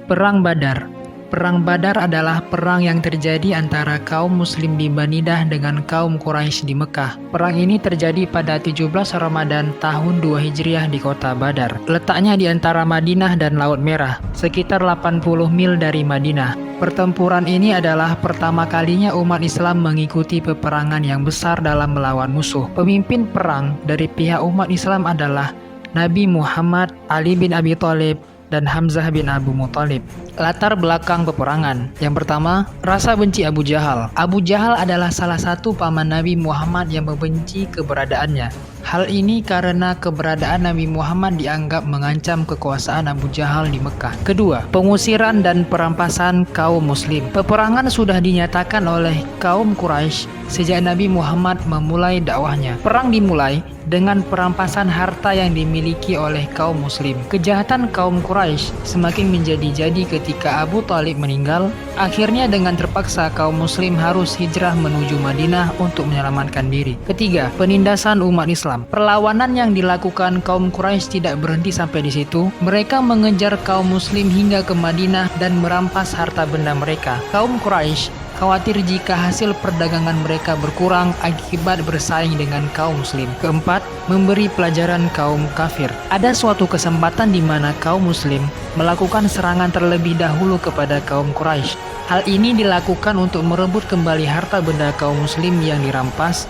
Perang Badar. Perang Badar adalah perang yang terjadi antara kaum muslim di Banidah dengan kaum Quraisy di Mekah. Perang ini terjadi pada 17 Ramadan tahun 2 Hijriah di kota Badar. Letaknya di antara Madinah dan Laut Merah, sekitar 80 mil dari Madinah. Pertempuran ini adalah pertama kalinya umat Islam mengikuti peperangan yang besar dalam melawan musuh. Pemimpin perang dari pihak umat Islam adalah Nabi Muhammad, Ali bin Abi Thalib, dan Hamzah bin Abu Muthalib. Latar belakang peperangan. Yang pertama, rasa benci Abu Jahal. Abu Jahal adalah salah satu paman Nabi Muhammad yang membenci keberadaannya. Hal ini karena keberadaan Nabi Muhammad dianggap mengancam kekuasaan Abu Jahal di Mekah. Kedua, pengusiran dan perampasan kaum muslim. Peperangan sudah dinyatakan oleh kaum Quraisy sejak Nabi Muhammad memulai dakwahnya. Perang dimulai dengan perampasan harta yang dimiliki oleh kaum muslim. Kejahatan kaum Quraisy semakin menjadi-jadi ketika Abu Thalib meninggal. Akhirnya dengan terpaksa kaum muslim harus hijrah menuju Madinah untuk menyelamatkan diri. Ketiga, penindasan umat Islam. Perlawanan yang dilakukan kaum Quraisy tidak berhenti sampai di situ. Mereka mengejar kaum muslim hingga ke Madinah dan merampas harta benda mereka. Kaum Quraisy khawatir jika hasil perdagangan mereka berkurang akibat bersaing dengan kaum muslim. Keempat, memberi pelajaran kaum kafir. Ada suatu kesempatan di mana kaum muslim melakukan serangan terlebih dahulu kepada kaum Quraisy. Hal ini dilakukan untuk merebut kembali harta benda kaum muslim yang dirampas.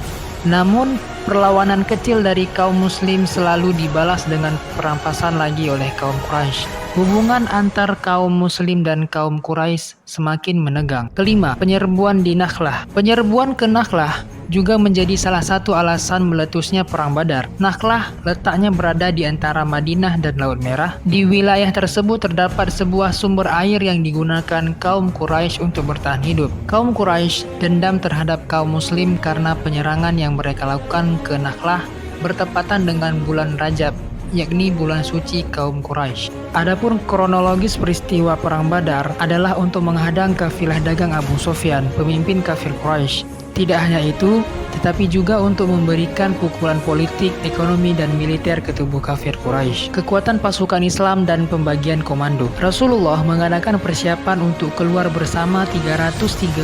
Namun, perlawanan kecil dari kaum muslim selalu dibalas dengan perampasan lagi oleh kaum Quraisy. Hubungan antar kaum muslim dan kaum Quraisy semakin menegang. Kelima, penyerbuan di Nakhlah. Penyerbuan ke Nakhlah juga menjadi salah satu alasan meletusnya Perang Badar. Nakhlah letaknya berada di antara Madinah dan Laut Merah. Di wilayah tersebut terdapat sebuah sumber air yang digunakan kaum Quraisy untuk bertahan hidup. Kaum Quraisy dendam terhadap kaum muslim karena penyerangan yang mereka lakukan ke Nakhlah bertepatan dengan bulan Rajab, yakni bulan suci kaum Quraisy. Adapun kronologis peristiwa Perang Badar adalah untuk menghadang kafilah dagang Abu Sufyan, pemimpin kafir Quraisy. Tidak hanya itu, tetapi juga untuk memberikan pukulan politik, ekonomi, dan militer ke tubuh kafir Quraisy. Kekuatan pasukan Islam dan pembagian komando. Rasulullah mengadakan persiapan untuk keluar bersama 313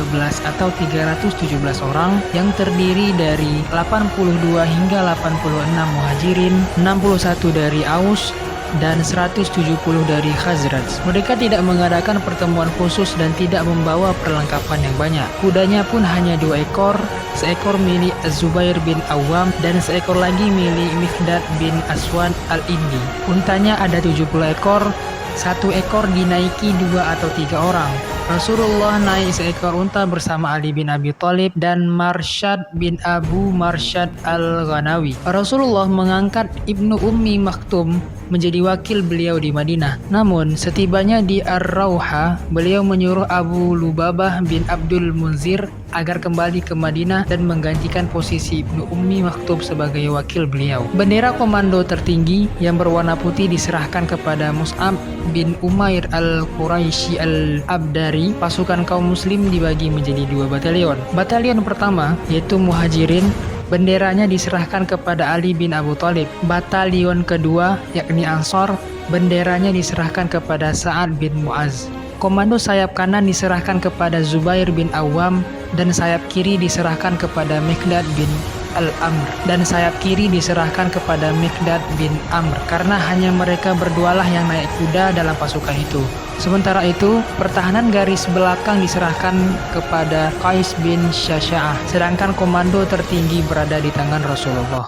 atau 317 orang yang terdiri dari 82 hingga 86 muhajirin, 61 dari Aus, dan 170 dari Khazraj. Mereka tidak mengadakan pertemuan khusus dan tidak membawa perlengkapan yang banyak. Kudanya pun hanya 2 ekor, seekor milik Az-Zubair bin Awam dan seekor lagi milik Mikdad bin Aswad al-Indi. Untanya ada 70 ekor, 1 ekor dinaiki 2 atau 3 orang. Rasulullah naik seekor unta bersama Ali bin Abi Thalib dan Marsyad bin Abu Marsyad al-Ghanawi. Rasulullah mengangkat Ibnu Ummi Maktum menjadi wakil beliau di Madinah. Namun setibanya di Ar-Rauha, beliau menyuruh Abu Lubabah bin Abdul Munzir agar kembali ke Madinah dan menggantikan posisi Ibnu Ummi Maktum sebagai wakil beliau. Bendera komando tertinggi yang berwarna putih diserahkan kepada Mus'ab bin Umair al-Quraisy al-Abdari. Pasukan kaum muslim dibagi menjadi 2 batalion. Batalion pertama yaitu Muhajirin, benderanya diserahkan kepada Ali bin Abu Thalib. Batalion kedua yakni Ansor, benderanya diserahkan kepada Sa'ad bin Mu'az. Komando sayap kanan diserahkan kepada Zubair bin Awam dan sayap kiri diserahkan kepada Mikdad bin Al-Amr karena hanya mereka berdualah yang naik kuda dalam pasukan itu. Sementara itu, pertahanan garis belakang diserahkan kepada Qais bin Syasha'ah, sedangkan komando tertinggi berada di tangan Rasulullah.